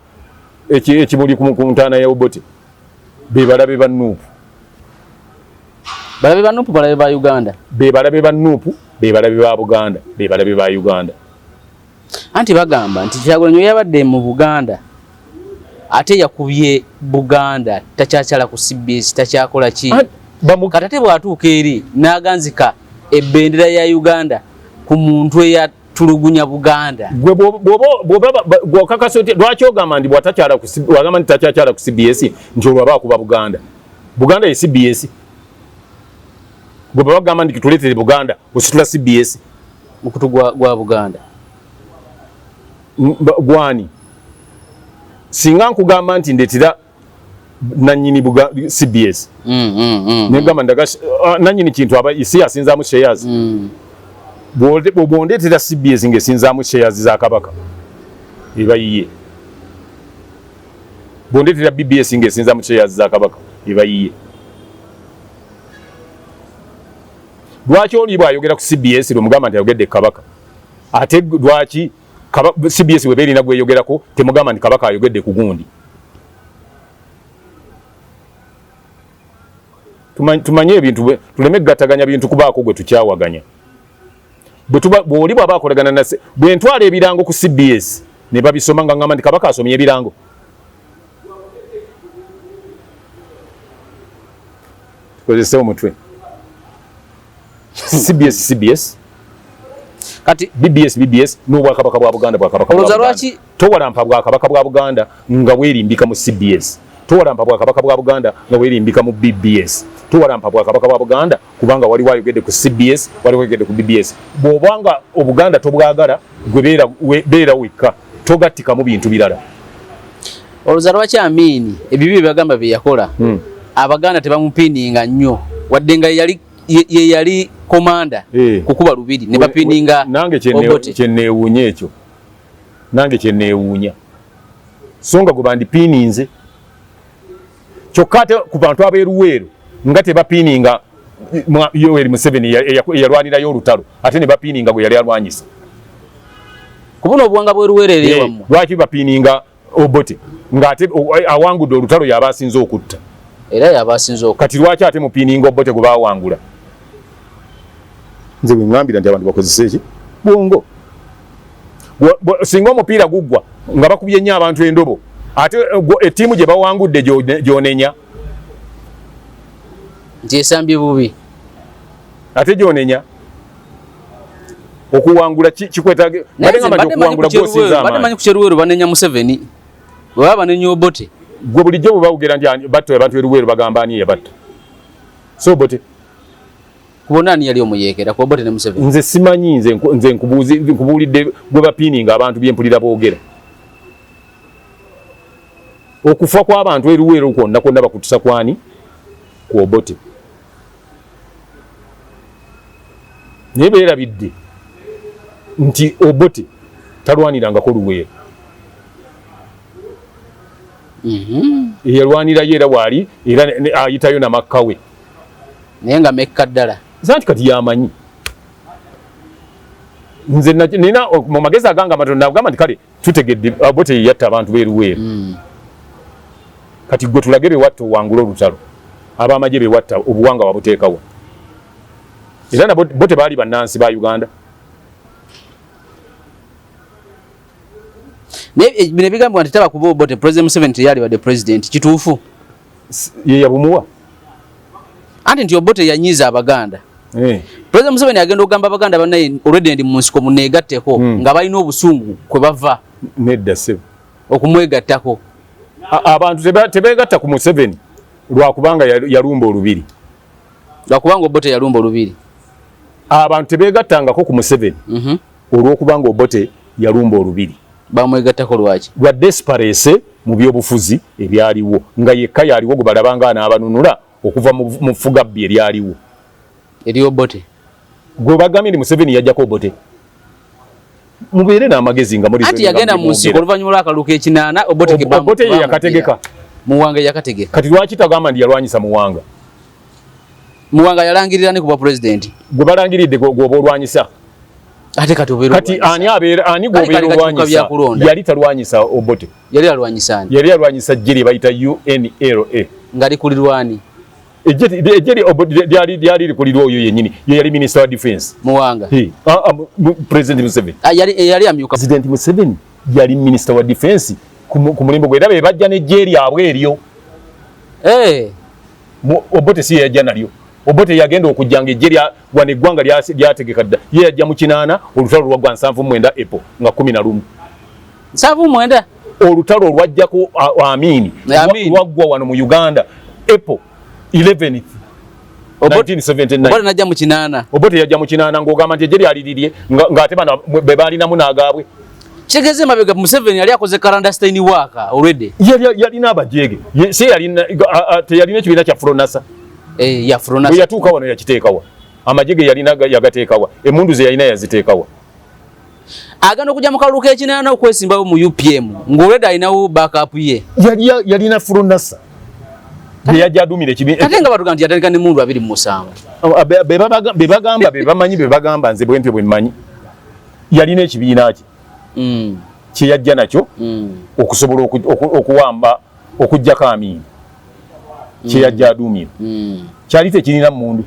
ekimuli ku ntaana ya Obote be balabe ba Nuupu. Balabe ba Nuupu, balabe ba Uganda. Be balabe ba Nuupu, be balabe ba Buganda, be balabe ba Uganda. Anti bagamba nti Kyagulanyi yabadde mu Buganda ate yakubye Buganda takyakyala ku CBS takyakola ki. Katate bw'atuuka eri n'aganzika ebbendera ya Uganda ku muntu eyatulugunya Buganda. Gwe bw'okakasa lwaki ogamba nti bw'agamba nti takyakyala ku CBS nti olwo aba akuba Buganda? Buganda ye CBS. Gwe bagamba nti tuleetere Buganda ositula CBS. Mukutu gwa Buganda. Gwani? Singa nkugamba nti ndetera nanyini CBS. Negamba ndaga nanyini kintu aba isi asinzaamu shares. Bw'ondetera CBS ng'esinzaamu shares za Kabaka eba yiye. Bw'ondetera BBS ng'esinzaamu shares za Kabaka eba yiye. Lwaki oli bw'ayogera ku CBS lw'omugamba nti ayogedde Kabaka ate lwaki CBS we beerina gweyogerako temugamba nti Kabaka ayogedde ku gundi? Tumanye ebintu tuleme kugattaganya bintu kubaako gwe tukyawaganya. Bw'oli bw'aba akolagana na bwe ntwala ebirango ku CBS ne babisoma nga ngamba nti Kabaka asomye ebirango. Tukozese omutwe. CBS kati BBS n'Obwakabaka bwa Buganda Bwakabaka bwa Buganda. Towalampa Bwakabaka bwa Buganda nga weerimbika mu CBS. Towalampa Bwakabaka bwa Buganda nga weerimbika mu BBS. Towalampa Bwakabaka bwa Buganda kubanga wali wayogedde ku CBS, wali wayogedde ku BBS. Bw'obanga Obuganda tobwagala gwe beera wekka togattika mu bintu birala. Oluza lwaki Amini ebibi bagamba bye yakola Abaganda tebamupininga nnyo wadde nga yali komanda kukuba lubiri ne bapininga nange kyenneewunya ekyo. Nange kyenneewuunya songa go bandi pininze kyokka ate ku bantu abeeruweeru nga tebapininga Yoweri Museveni eyalwanirayo olutalo ate ne bapininga gwe yali alwanyisa kubona obuwanga bweruweerere wamu lwaki bapininga Obote ng'ate awangudde olutalo yaba asinze okutta era yaba asinze okutta kati lwaki ate mupininga Obote gwe baawangula nze bwe ŋŋambira nti abantu bakozesa eki bwongo singa omupiira guggwa nga bakubye nnyo abantu endobo ate ettiimu gye bawangudde gyonenya nti esambye bubi ate gyonenya okuwangula kikwetaaga bamanyi ku kyeruweeru banenya Museveni bwe baba banenya Obote gwe bulijjo bwe bawugera nti batta abantu eruweeru bagamba ani yabatta so Obote kubona ani yali omuyeekera ku Obote ne Museveni nze simanyi nze nkubuulidde gwe bapiininga abantu byempulira boogera okufa kw'abantu eruweeru kwonna kwonna bakutusa kwani ku Obote naye beerabidde nti Obote talwanirangako luweeru eyalwanirayo era waali era ayitayo namakka we naye nga mekka ddala zanti kati yamanyi nze nina mu magezi aganga matono nagamba nti kale tutegedde Obote yatta abantu beeruweeru kati gwe tulage bewatta owangula olutalo abamagye bewatta obuwanga wabuteekawa era na Bote baali bannansi ba Uganda bino ebigambibwa nti taba kuba Obote President Museveni teyali wadde president kituufu ye yabumuwa anti nti Obote yanyiza Abaganda President Museveni agenda okugamba Abaganda bannaye already ndi mu nsiko muneegatteko nga balina obusungu kwe bava nedda sebo okumwegattako abantu tebeegatta ku Museveni lwakubanga yalumba olubiri lwakubanga Obote yalumba olubiri abantu tebeegattangako ku Museveni olwokubanga Obote yalumba olubiri bamwegattako lwaki lwa desperese mu byobufuzi ebyaliwo nga yekka yaliwo gwe balabanga n'abanunula okuva mu ffugabbi eryaliwo eri Obote gwe bagambye nti Museveni yajjako Obote mubeere n'amagezi nga muri ati yagenda mu nsiko oluvannyuma lw'akalulu k'ekinaana Obote ye yakategeka Muwanga yakategeka kati lwaki tagamba nti yalwanyisa Muwanga yalangirira ne kuba president gwe balangiridde gwoba olwanyisa ate kati ani gwobeera olwanyisa yali talwanyisa Obote yali alwanyisa yali alwanyisa jjeri bayita UNLA nga likulirwani ejjeri lyali likulirwa oyo yennyini ye yali minister wa defense Muwanga President Museveni yali amyuka President Museveni yali minister wa defense ku mulimbo gwe era be bajja n'ejje lyabwe eryo Obote si yajja nalyo Obote yagenda okujjanga ejje wano eggwanga lyategeka dda ye yajja mu kinaana olutalo lwagwa 79 April nga 11 79 olutalo olwajjako Amini lwaggwa wano mu Uganda April 11 1979 Obote najja mu kinaana Obote yajja mu kinaana ng'ogamba nti ejje lyalirirye ng'ate bano be baalinamu n'agaabwe kigeze mabega Museveni yali akoze clandestine work already yalina abajeege si teyalina ekibiina kya Fronasa ya Fronasa bwe yatuuka wano yakiteekawa amajege yalina yagateekawa emundu ze yalina yaziteekawa agenda okujja mu kalulu k'ekinaana okwesimbawo mu UPM ng'olwedde alinawo backup ye yalina Fronasa yajja adumira ekibiina ate nga batuga nti yatandika n'emundu 27 be bamanyi nze bwentyo bwe mmanyi yalina ekibiina kye kye yajja nakyo okusobola okuwamba okujjako Amini kye yajja aduumira kyali tekirina mmundu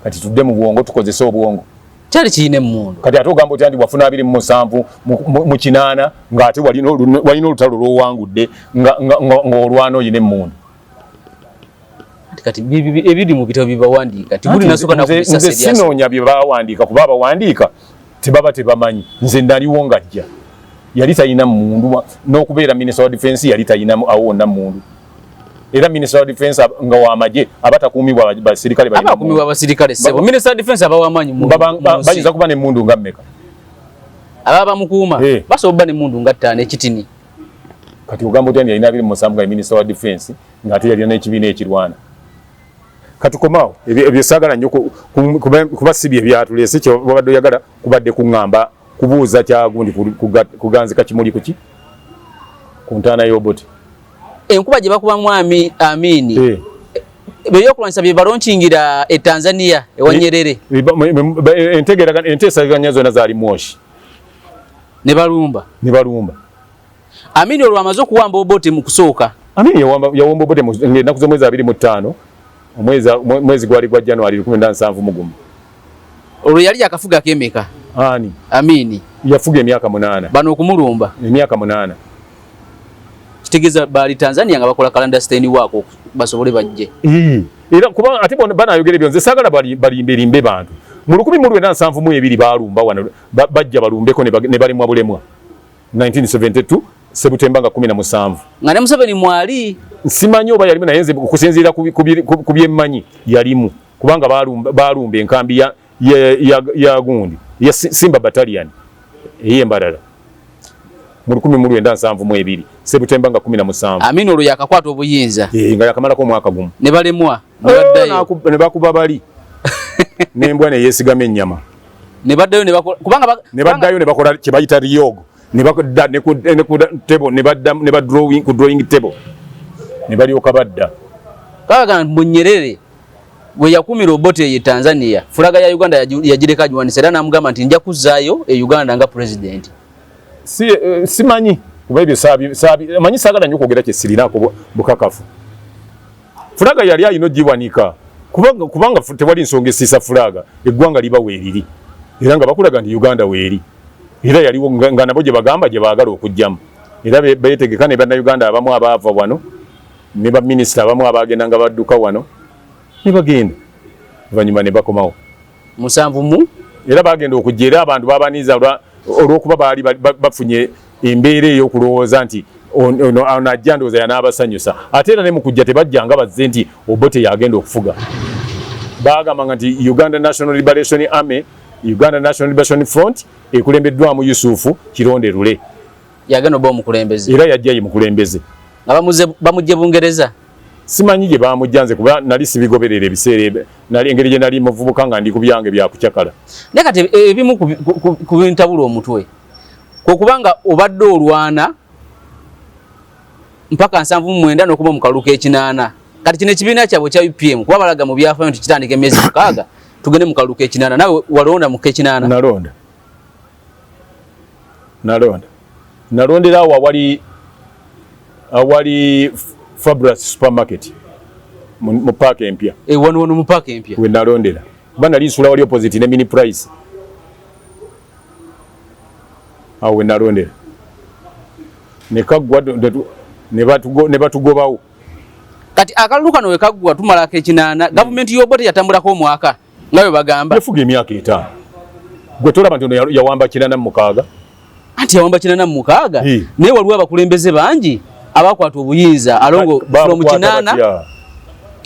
kati tudde mu bwongo tukozese obwongo kyali kirina emmundu kati ate ogamba oti andi wafuna 27 mu kinaana ng'ate walina olutalo lw'owangudde ng'olwana oyina emmundu kati ebiri mu bitabo byebawandiika tibuli nasooka nakubisa nze sinoonya bye bawandiika kuba abawandiika tebaba tebamanyi nze naliwo ng'ajja yali talina mmundu n'okubeera minisita wa defense yali talina awonna mmundu era minisita wa defense nga w'amagye abatakuumibwa basirikale abakuumibwa abasirikale sebo minisita wa defense abawamanyi bayinza kuba n'emmundu nga mmeka ababa bamukuuma basobola okuba n'emmundu nga 5 ekitini kati ogamba otya nti yalina 27 nga minisita wa defense ng'ate yalina n'ekibiina ekirwana katukomaawo ebyo saagala nnyo kuba si bye byatuleese kyobadde oyagala kubadde kuŋŋamba kubuuza kyagundi kuganzika kimuli kuki ku ntaana y'Obote enkuba gye bakubamu Amini byokulwanyisa bye balonkingira e Tanzania ewa Nyerere enteesaganya zonna zaali Moshi ne balumba Amini olwo amaze okuwamba Obote mu kusooka Amini yawamba Obote ng'ennaku z'omwezi 25 omwezi gwali gwa January 17 mugumu olwo yali yakafuga kemeka ani Amini yafuga emyaka 8 bano okumulumba emyaka 8 kitegeza bali Tanzania nga bakola clandestine wako basobole bajje era kuba ate bana ayogera ebyo nze sagala balimbe bantu mu 1972 balumba wano bajja balumbeko ne bali mu bulemwa 1972 September 17 nga ne Museveni mwali simanyi oba yalimu nayenze okusinziira ku byemmanyi yalimu kubanga balumba enkambi ya gundi ya Simba Battalion ey'Embarara mu 1972 September 17 Amini olwo yakakwata obuyinza nga yakamalako omwaka gumu ne balemwa ne bakuba bali n'embwa ne yeesigama ennyama ne baddayo ne baddayo ne bakola kye bayita ryogo ne bakudda ne ku table ne ba drawing table ne balyoka badda kaga Munyerere bwe yakumira Obote ye Tanzania fulaga ya Uganda yagireka Juwanisa era namugamba nti nja kuzaayo e Uganda nga president simanyi kuba ebyo manyi saagala nnyo okwogera kye sirinaako bukakafu fulaga yali ayina ogiwanika kubanga tewali nsonga esiisa fulaga eggwanga liba weeriri era nga bakulaga nti Uganda weeri era yaliwo nga nabo gye bagamba gye baagala okujjamu era beetegeka ne bannayuganda abamu abaava wano ne baminisita abamu abagenda nga badduka wano ne bagenda oluvannyuma ne bakomawo 7 era bagenda okujja era abantu babaniiza olw'okuba baali bafunye embeera ey'okulowooza nti ono ajja ndowooza yanaabasanyusa ate era ne mu kujja tebajjanga bazze nti Obote yagenda okufuga baagambanga nti Uganda National Liberation Army Uganda National Liberation Front ekulembeddwamu Yusufu Kironde Lule yagenda oba omukulembeze era yajja ye mukulembeze nga bamujje Bungereza simanyi gye bamujjanze kuba nali sibigoberera ebiseera nali engeri gye nali muvubuka nga ndi ku byange byakucakala naye kati ebimu ku bintabula omutwe kwokubanga obadde olwana mpaka 79 n'okuba mu kaluka ekinaana kati kino ekibiina kyabwe kya UPM kuba balaga mu byafaayo nti kitandika emyezi 6 tugende mu kaluka ekinaana nawe walonda mu kekinaana nalondera awo awali Fabulous supermarket mu park empya wano mu park empya we nalondera kuba nali nsula wali opposite ne mini price awo we nalondera ne kaggwa ne batugobawo kati akalulu kano we kaggwa tumalako ekinaana gavumenti y'Obote yatambulako omwaka nga bwe bagamba yafuga emyaka 5 gwe tolaba nti ono yawamba 96 anti yawamba 96 naye waliwo abakulembeze bangi abakwata obuyinza alongo from kinana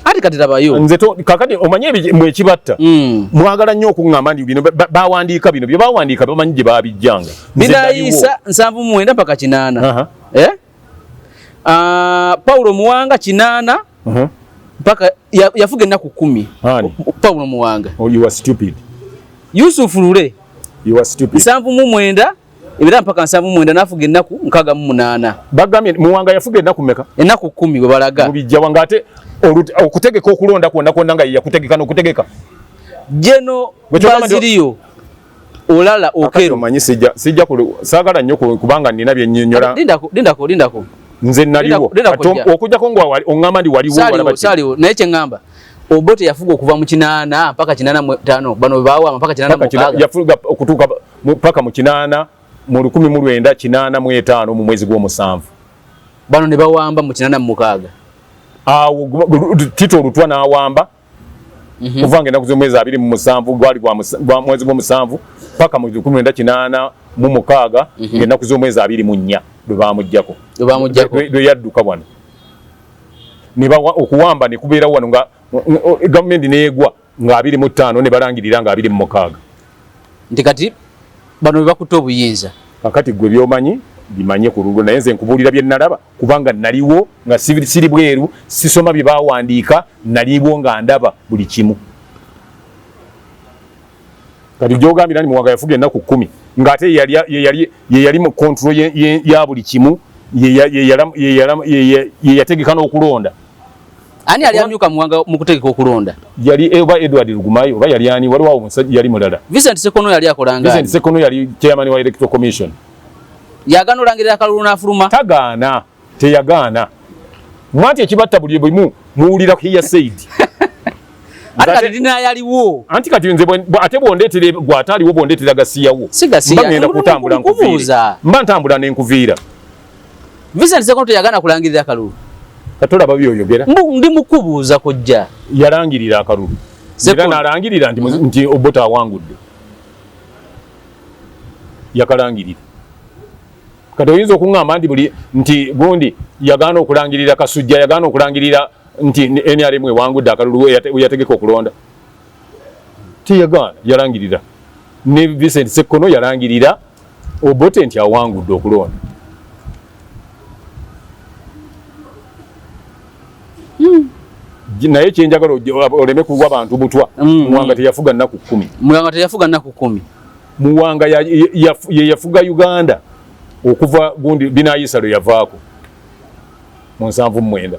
ati kati tabayo nze to kakati omanye mwekibatta mwagala nnyo okungamba ndi bino bawandiika bino bye bawandiika bamanyi gye babijjanga bidayisa 79 mpaka kinana Paulo Muwanga kinana mpaka yafuga ennaku 10 Paulo Muwanga you are stupid Yusuf Lule you are stupid 79 ebira mpaka 79 nafuga ennaku 68 bagambye Muwanga yafuga ennaku meka ennaku 10 bwe balaga mubijja wanga ate okutegeka okulonda kwonna nga yakutegeka n'okutegeka jeno baziriyo olala okero manyi sijja saagala nnyo kubanga nina bye nnyonnyola lindako nze naliwo okujjako ng'oŋŋamba ndi waliwo saliwo naye kye ŋŋamba Obote yafuga okuva mu 8 mpaka 85 bano baawa mpaka 86 yafuga okutuuka mpaka mu 8 mu 1985 mu mwezi gw'omusanvu bano ne bawamba mu 86 awo Tito Lutwa n'awamba kuvange ennaku z'omwezi 27 gwali gwa mwezi gw'omusanvu paka mu 1986 ng'ennaku z'omwezi 24 lwe bamuggyako lwe yadduka wano okuwamba ne kubeera wano nga gavumenti neegwa nga 25 ne balangirira nga 26 nti kati bano bwe bakutte obuyinza kakati gwe byomanyi bimanye ku lulwo naye nze nkubuulira bye nalaba kubanga naliwo nga siri bweru sisoma bye bawandiika naliwo nga ndaba buli kimu kati gyogambira ni Muwanga yafuga ennaku 10 ng'ate ye yali mu control ya buli kimu ye yategekana okulonda. Ani ali amyuka muwanga mu kutegeka okulonda? Yali Edward Lugumayo oba yali ani waliwo omusajja yali mulala. Vincent Sekono yali akolanga. Vincent Sekono yali chairman wa Electoral Commission. Yagano olangirira akalulu n'afuluma. Tagaana, teyagaana. Mwati ekibatta buli bimu muwulira he said. Ati dina yaliwo. Anti kati nze ate bondetere gwataliwo bondetera gasiyawo. Sigasiya. Mbagenda kutambula nkuviira. Mba ntambula n'enkuviira. Vincent Sekono teyagaana kulangirira akalulu. Katola babyoyogera. Ndi mukubuuza kojja. Yalangirira akalulu. Era n'alangirira nti Obote awangudde. Yakalangirira. Kati oyinza okuŋŋamba nti gundi yagaana okulangirira Kasujja, yagaana okulangirira nti NRM ewangudde akalulu yategeka okulonda. Teyagaana, yalangirira. Ne Vincent Sekono yalangirira Obote nti awangudde okulonda. Naye kyenjagala oleme kuwa abantu butwa. Muwanga teyafuga nnaku 10. Muwanga teyafuga nnaku 10. Muwanga ye yafuga Uganda okuva gundi Binayisa lwe yavaako mu 79.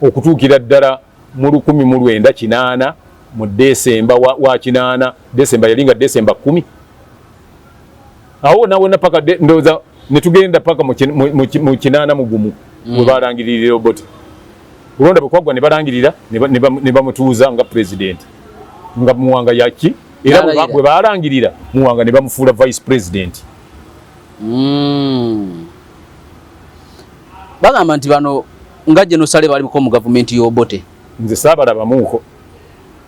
Okutuukira ddala mu 1908 mu Desemba wa 8 Desemba yalinga Desemba 10. Awo nawona paka ndoza netugenda paka mu 8 mu gumu we balangirira Obote. Kulonda bw'kwagwa ne balangirira ne bamutuuza nga president. Nga Muwanga yaki era bwe balangirira Muwanga ne bamufuula vice president. Bagamba nti bano nga Genosale bali mu government y'Obote. Nze saabalabamuuko.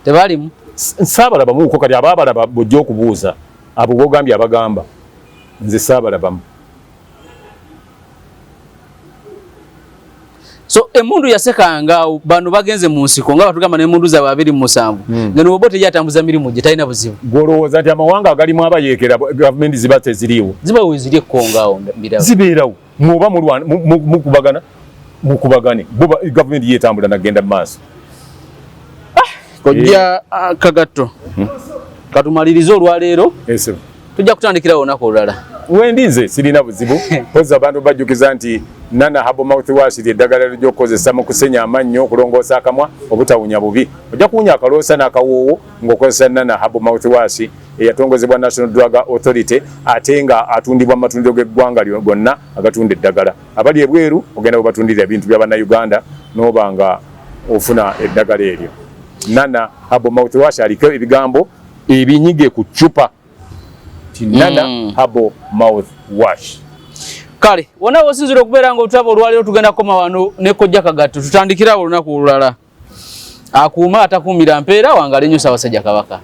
Tebalimu? Saabalabamuuko kati abaabalaba bojja okubuuza abo bogambye abagamba. Nze saabalabamu. So emundu yasekanga bano bagenze mu nsiko nga batugamba n'emundu za 27 ngeno Obote yatambuza mirimu gye talina buzibu. Golowooza nti amawanga agalimu abayeekera gavumenti ziba teziriiwo. Ziba we ziri ekkongawo mbirawo. Zibeerawo. Mwoba mukubagane. Gavumenti yeetambula nagenda mu maaso. Kojja Kagatto. Katumalirize olwaleero. Ese. Tujja kutandikira olunaku olulala. Wendinze sirina buzibu. Poza abantu bajjukiza nti Nana Herbal Mouthwash ly'eddagala ly'okozesa mu kusenya amannyo okulongoosa akamwa obutawunya bubi. Ojja kuwunya akaloosa n'akawoowo ng'okozesa Nana Herbal Mouthwash eyatongozebwa National Drug Authority ate nga atundibwa mu matundiro g'eggwanga gonna agatunda eddagala. Abali ebweru ogenda bwebatundira ebintu by'Abannayuganda n'oba nga ofuna eddagala eryo. Nana Herbal Mouthwash aliko ebigambo ebinyige ku ccupa. Nana Herbal Mouthwash. Kale, wona wosinzira okubeera nga otulaba olwaleero tugenda koma wano ne Kojja Kagatto tutandikira olunaku olulala. Akuuma atakuumira mpeera wangala ennyo Ssaabasajja Kabaka.